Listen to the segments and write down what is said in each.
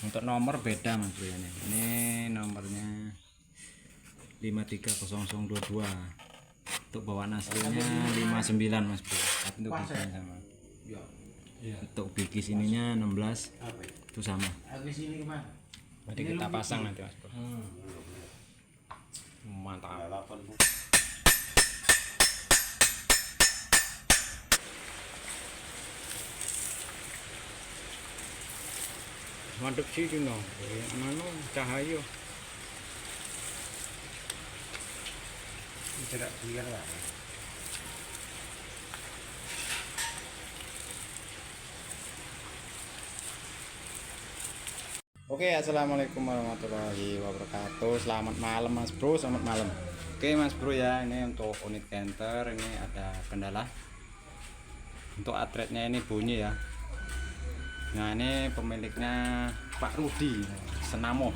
Untuk nomor beda Mas Bro ya nih. Ini nomornya 530022. Untuk bawaan aslinya 59 Mas Bro. Tapi untuk giginya sama. Untuk gigi sininya 16 itu sama. Jadi kita pasang nanti Mas Bro. Mantap. Mantap sih itu no. Mana cahaya. Tidak biar lah. Oke, assalamualaikum warahmatullahi wabarakatuh. Selamat malam Mas Bro, selamat malam. Oke Mas Bro ya, ini untuk unit Canter ini ada kendala. Untuk atretnya ini bunyi ya. Nah ini pemiliknya Pak Rudi Senamo.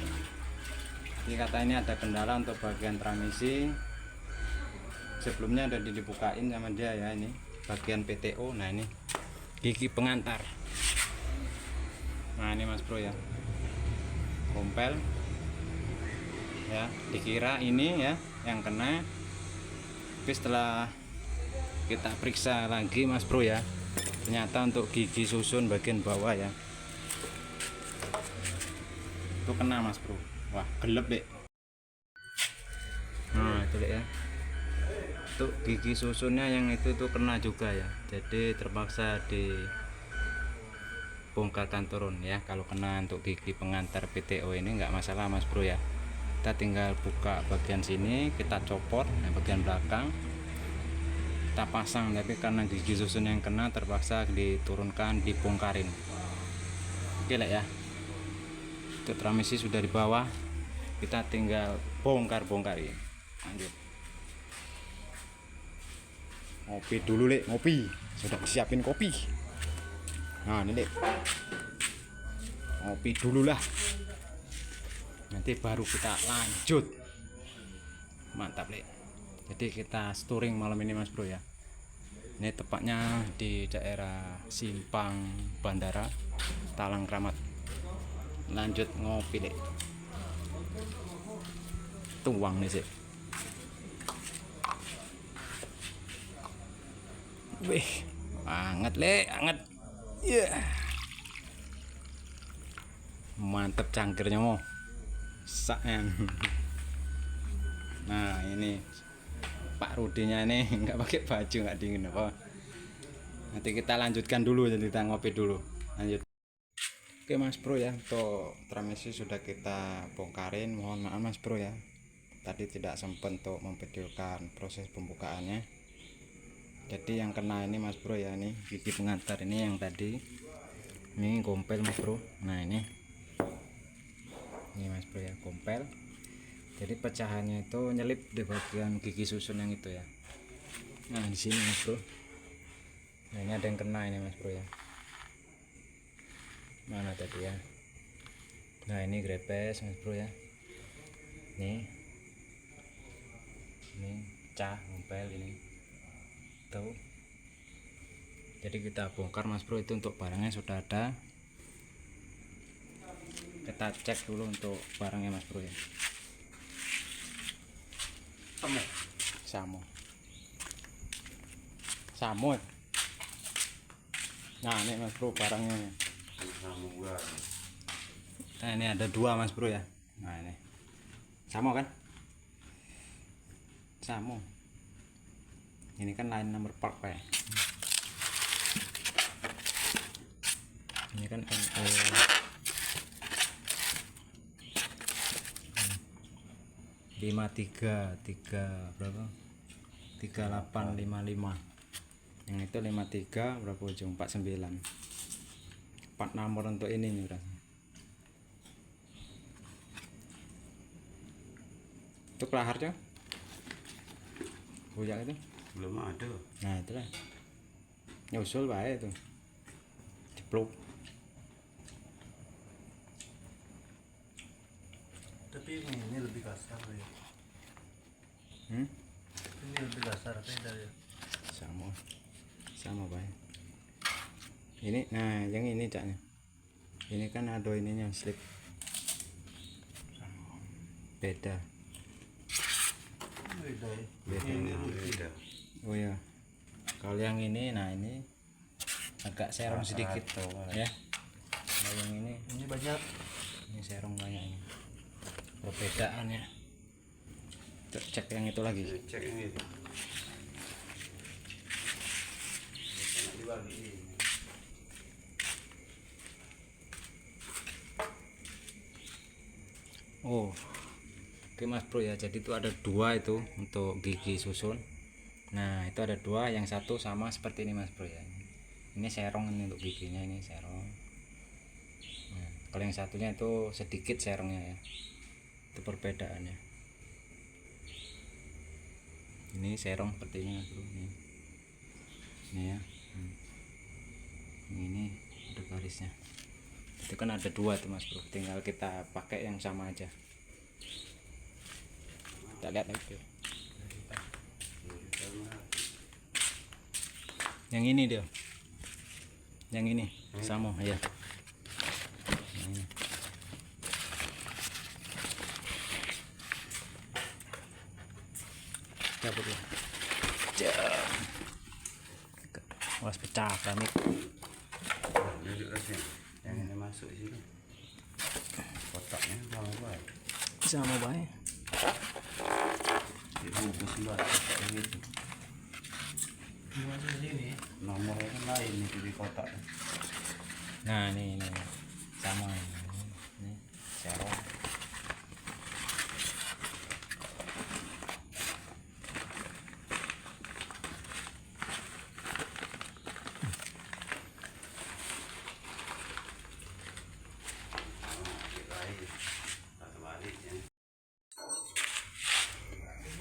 Ini kata ini ada kendala untuk bagian transmisi. Sebelumnya udah dibukain sama dia ya, ini bagian PTO. Nah ini gigi pengantar. Nah ini Mas Bro ya, kompel ya, dikira ini ya yang kena, tapi setelah kita periksa lagi Mas Bro ya, ternyata untuk gigi susun bagian bawah ya itu kena Mas Bro. Wah gelap deh. Nah itu deh ya, untuk gigi susunnya yang itu kena juga ya, jadi terpaksa dibongkarkan turun ya. Kalau kena untuk gigi pengantar PTO ini nggak masalah Mas Bro ya, kita tinggal buka bagian sini, kita copot nah, bagian belakang kita pasang. Tapi karena gigi susun yang kena terpaksa diturunkan, dibongkarin. Oke lah ya, untuk transmisi sudah di bawah, kita tinggal bongkarin. Lanjut ngopi dulu Lek, ngopi. Sudah siapin kopi. Nah ini Lek, ngopi dulu lah, nanti baru kita lanjut. Mantap Lek. Jadi kita touring malam ini Mas Bro ya. Ini tepatnya di daerah Simpang Bandara Talang Kramat. Lanjut ngopi Lek. Tuang nih sih. Wih, anget Lek, anget. Iya. Yeah. Mantep cangkirnya mau. Saen. Nah, ini Pak Rudinya ini nggak pakai baju, nggak dingin apa. Nanti kita lanjutkan dulu, jadi kita ngopi dulu. Lanjut. Oke Mas Bro ya, untuk transmisi sudah kita bongkarin. Mohon maaf Mas Bro ya, tadi tidak sempat untuk memvideokan proses pembukaannya. Jadi yang kena ini Mas Bro ya, ini gigi pengantar ini yang tadi ini kompel Mas Bro. Nah ini Mas Bro ya, kompel. Jadi pecahannya itu nyelip di bagian gigi susun yang itu ya. Nah di sini Mas Bro. Nah ini ada yang kena ini Mas Bro ya. Mana tadi ya? Nah ini grepes Mas Bro ya. Ini pecah, kompel ini. Tuh. Jadi kita bongkar Mas Bro, itu untuk barangnya sudah ada. Kita cek dulu untuk barangnya Mas Bro ya. Samo. Nah ini Mas Bro barangnya. Nah ini ada dua Mas Bro ya. Nah ini samo kan, samo ini kan line number part Pak ya. Ini kan NE 53 berapa, 3855, yang itu 53 berapa ujung 49. 4 nomor untuk ini nih rasanya. Itu pelaharnya bujak itu Belum ada. nah itulah nyusul baik itu jepluk. Tapi ini lebih kasar ya. Ini lebih kasar beda ya. Sama baik ini. Nah yang ini caknya Ini kan ada ininya slip. Beda. Beda ya. Beda. Ini beda. Oh ya. Kalau yang ini, nah ini agak serong sedikit ya. Kalau yang Ini banyak. ini serong banyak ini. Perbedaannya. Cek yang itu lagi. Cek ini. Dibagi. Oh, oke Mas Bro ya. Jadi itu ada dua itu untuk gigi susun. Nah itu ada dua, yang satu sama seperti ini Mas Bro ya. Ini serong ini untuk giginya, ini serong. Nah, kalau yang satunya itu sedikit serongnya ya. Itu perbedaannya. Ini serong seperti ini Mas Bro. Ini ya. Ini ada garisnya. Itu kan ada dua tuh Mas Bro, tinggal kita pakai yang sama aja. Kita lihat lagi. Yang ini dia, yang ini sama ya. Ini. Cabut ya. Was pecah keramik. Yang ini masuk sini. Kotaknya sama baik. Sama baik. Dibungkus baik. Yang itu. Masuk sini. Nomornya kan lain nih di kotak. Nah ini sama ini serong.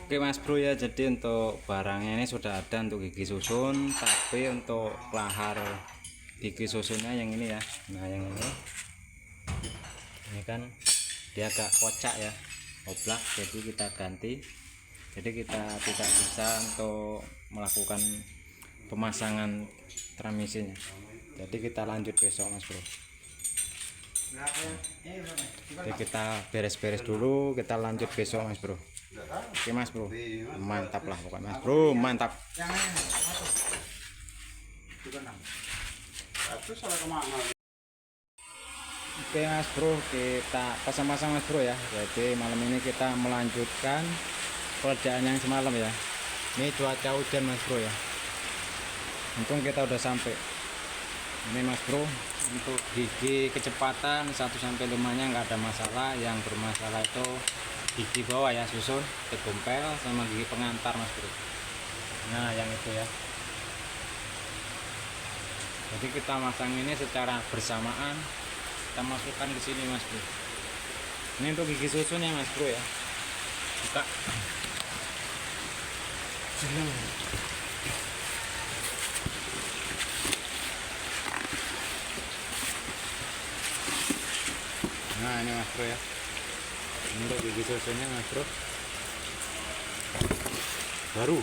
Oke Mas Bro ya, jadi untuk barangnya ini sudah ada untuk gigi susun, tapi untuk lahar gigi susunnya yang ini ya. Nah yang ini kan dia agak kocak ya, oblak, jadi kita ganti. Jadi kita tidak bisa untuk melakukan pemasangan transmisinya. Jadi kita lanjut besok Mas Bro. Jadi kita beres-beres dulu, kita lanjut besok Mas Bro. Oke Mas Bro, mantap lah pokoknya Mas Bro, mantap. Oke Mas Bro, kita pasang-pasang Mas Bro ya. Jadi malam ini kita melanjutkan pekerjaan yang semalam ya. Ini cuaca hujan Mas Bro ya. Untung kita udah sampai. Ini Mas Bro, untuk gigi kecepatan 1-5 nya nggak ada masalah. Yang bermasalah itu gigi bawah ya, susun, tegumpel sama gigi pengantar Mas Bro. Nah yang itu ya. Jadi kita masang ini secara bersamaan, kita masukkan ke sini Mas Bro. Ini untuk gigi susun ya Mas Bro ya. Buka. Nah ini Mas Bro ya, untuk gigi susunnya Mas Bro baru.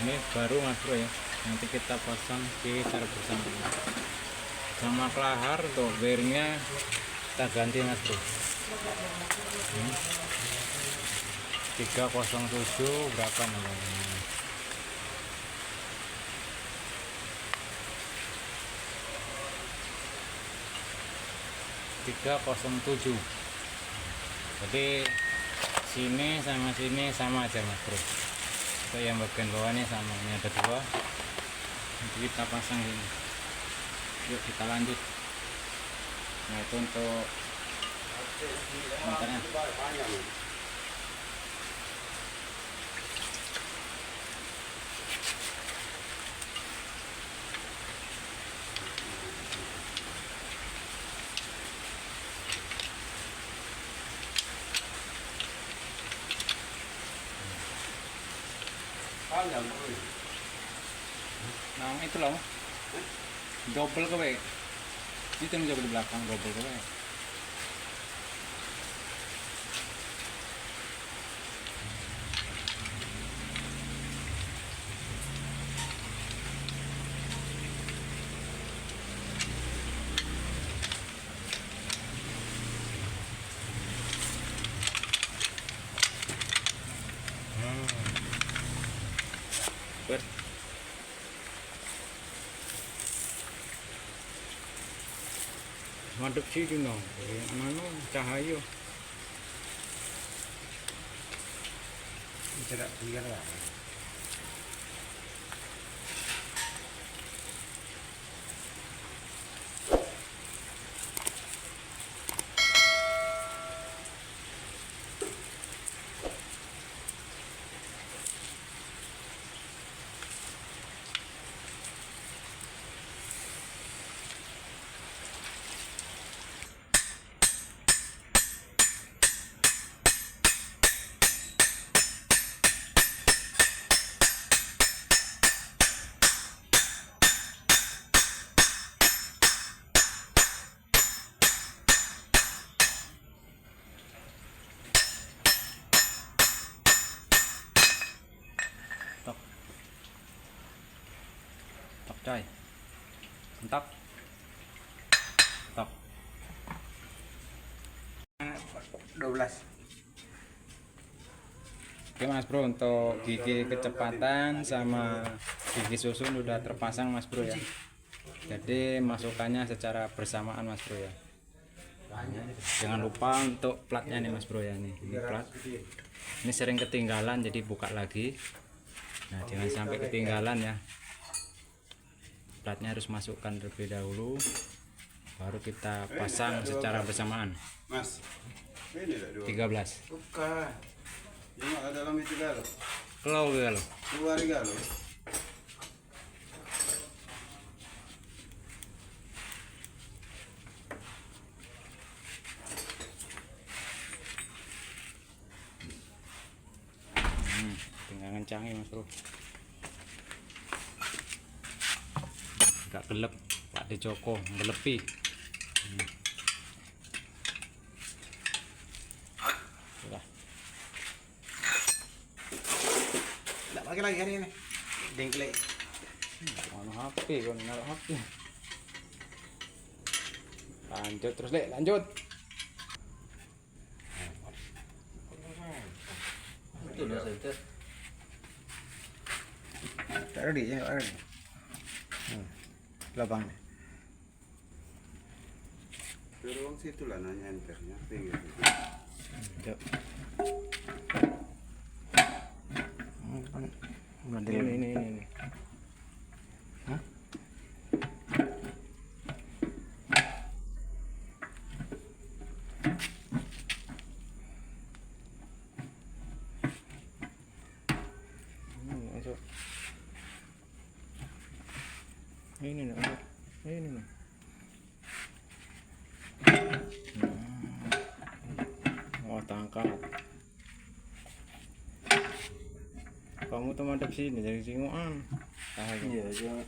Ini baru Mas Bro ya, nanti kita pasang secara bersama sama kelahar. Untuk bearingnya kita ganti Mas Bro. 307 berapa namanya? 307. Jadi sini sama aja Mas Bro. Itu yang bagian bawahnya sama, ini ada dua. Nanti kita pasang ini. Yuk kita lanjut. Nah itu untuk motornya. Nah itu loh, double ke baik. Itu yang jago di belakang double tuh ya. Ber. Madep sih dino, mana cahaya. Tidak tinggal lah. Tok. Tok coy. Mentok. Tok. 12. Oke Mas Bro, untuk gigi kecepatan sama gigi susun udah terpasang Mas Bro ya. Jadi masukannya secara bersamaan Mas Bro ya. Jangan lupa untuk platnya nih Mas Bro ya, nih ini plat. Ini sering ketinggalan jadi buka lagi. Nah jangan sampai ketinggalan ya. Platnya harus masukkan terlebih dahulu, baru kita pasang secara bersamaan. Mas, ini lah 13. Bukan. Yang ada dalam itu galo. Kalau galo. Keluar galo. Tinggal ngencangin Mas Bro. Agak gelap, Pak De Joko ngelepi. Sudah. Tidak pakai lagi hari ini. Dengklek. Mana HP, kon naruh HP. Lanjut terus Dek, lanjut. Itu dah saya. Tak ada dia, tak ada. Labang. Terus situ lah nanya enternya, pinggir. Yuk. Ini. Hah? Masuk. Ini nih, ini nih. Wah, tangkap. Kamu tuh madep sini dari singoan. Iya, jangan.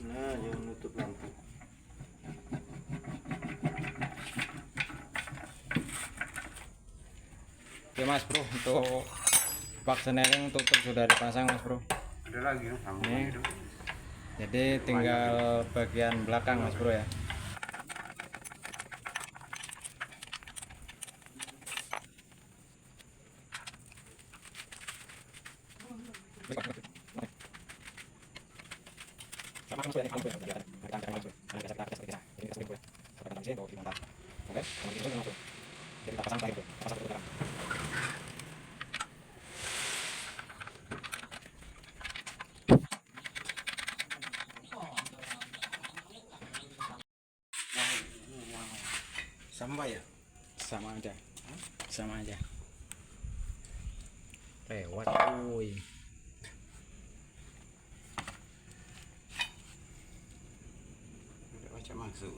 Nah, jangan nutup lampu. Oke Mas Bro, untuk bak senering tutup sudah dipasang Mas Bro. Ada lagi ya, sambung Nih. gitu. Jadi tinggal bagian belakang Mas Bro ya. Sampai ya? Sama aja. Sama aja. Lewat kuy. Tidak baca masuk.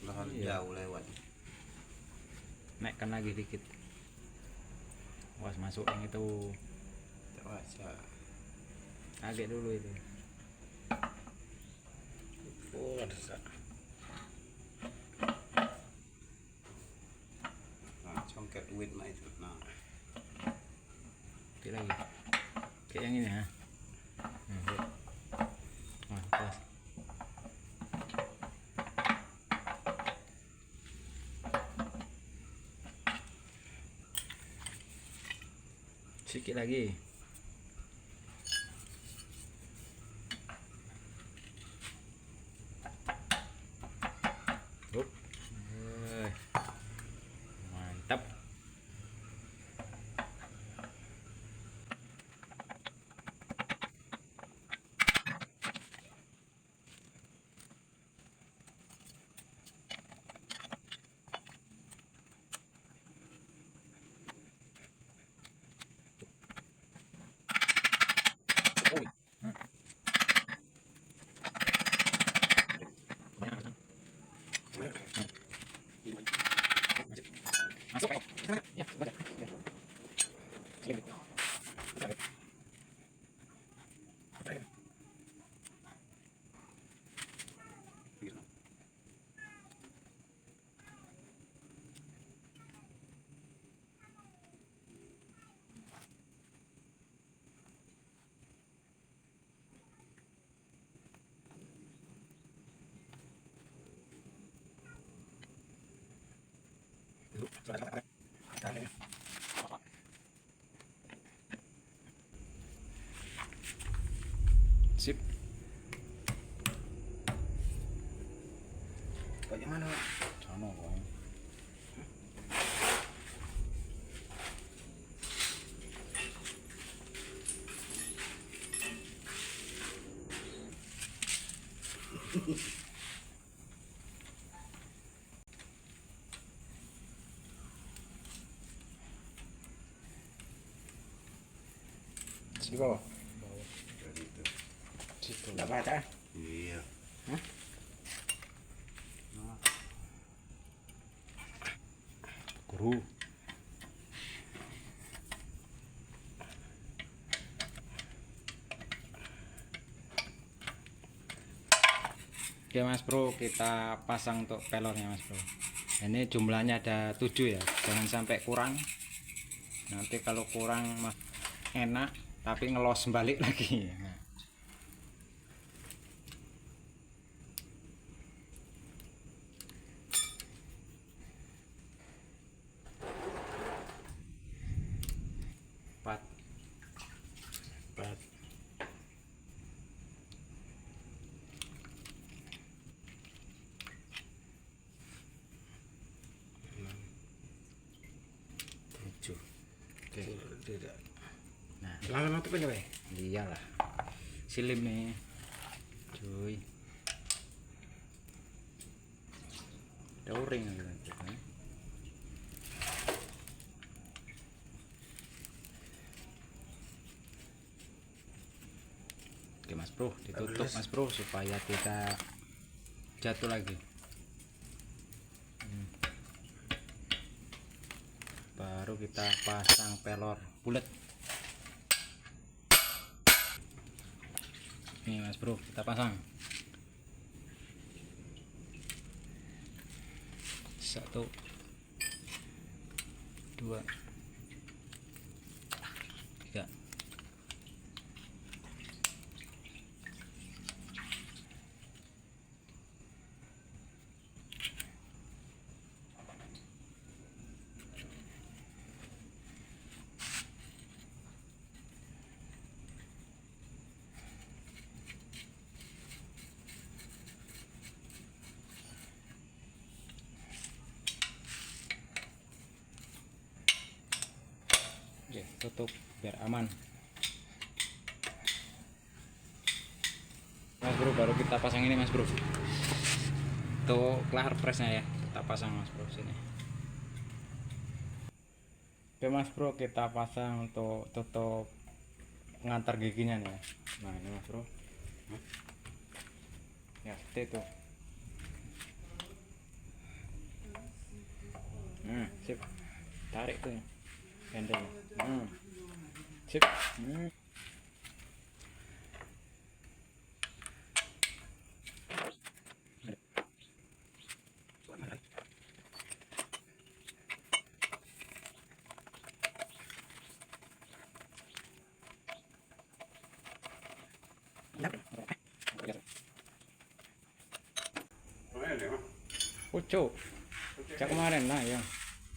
Udah harus Iya. jauh lewat. Naikkan lagi dikit. Was masuk yang itu. Tidak baca. Agak dulu itu. Oh, ada duit mah itu. Nah, Oke lagi. Kayak yang ini ya. Oke. Nah, terus. Sedikit lagi. Up. Mantap. Masuk. Ya, baca. gitu. Sip. Bagaimana? Sono kok. Di bawah. Jadi itu. Situ. Enggak baca. Iya. Guru. Oke Mas Bro, kita pasang untuk pelornya Mas Bro. Ini jumlahnya ada 7 ya, jangan sampai kurang. Nanti kalau kurang mas enak, tapi ngelos balik lagi. Nah. Empat. 7. Oke. Tidak. Nah, Lalu nanti punya weh. iyalah. Silim nih. Cuy. Dauring gitu kan. Oke Mas Bro, ditutup Mas Bro supaya tidak jatuh lagi. Baru kita pasang pelor bulat. Nih Mas Bro, kita pasang. 1 2 3. Oke, tutup biar aman. Mas Bro, baru kita pasang ini Mas Bro. Tuh kelar presnya ya, kita pasang Mas Bro sini. Oke Mas Bro, kita pasang untuk tutup pengantar giginya nih. Nah ini Mas Bro. Ya seperti itu. Sip. Tarik tuh ya. Handle. Sip. Pucuk. Cak kemarin lah ya.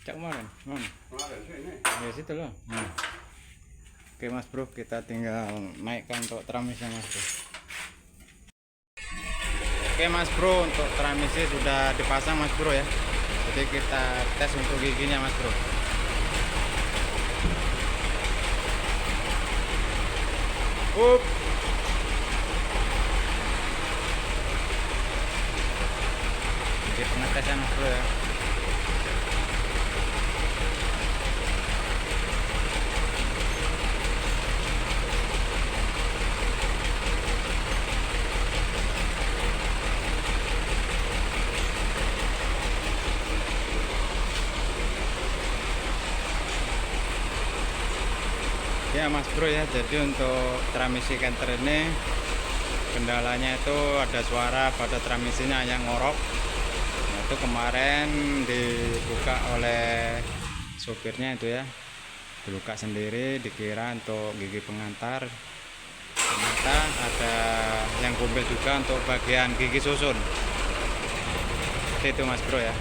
Cak kemarin. Mana? Kemarin sini. Ya situ loh. Oke Mas Bro, kita tinggal naikkan untuk tramisnya Mas Bro. Oke Mas Bro, untuk tramisnya sudah dipasang Mas Bro ya. Jadi kita tes untuk giginya Mas Bro. Up. Jadi pengetesan Mas Bro ya. Ya Mas Bro ya, jadi untuk transmisi Canter ini kendalanya itu ada suara pada transmisinya yang ngorok. Nah, itu kemarin dibuka oleh sopirnya itu ya, dibuka sendiri, dikira untuk gigi pengantar. Ternyata ada yang kumpul juga untuk bagian gigi susun. Seperti itu Mas Bro ya.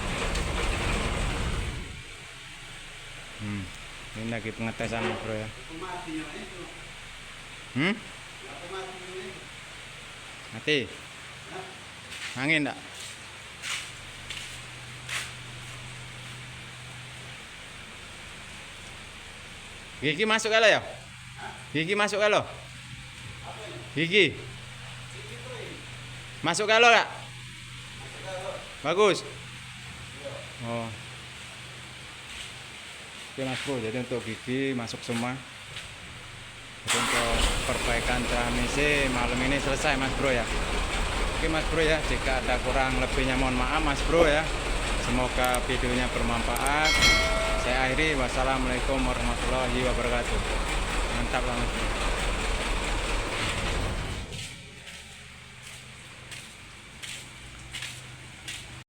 Ini lagi pengetesan Mas Bro ya. Mati. Angin enggak? Gigi masuk kalau ya? Gigi masuk kalau? Gigi. Masuk kalau enggak? Bagus. Oh. Oke Mas Bro, jadi untuk gigi masuk semua. Jadi untuk perbaikan transmisi malam ini selesai Mas Bro ya. Oke Mas Bro ya, jika ada kurang lebihnya mohon maaf Mas Bro ya. Semoga videonya bermanfaat. Saya akhiri, wassalamualaikum warahmatullahi wabarakatuh. Mantap lah Mas Bro.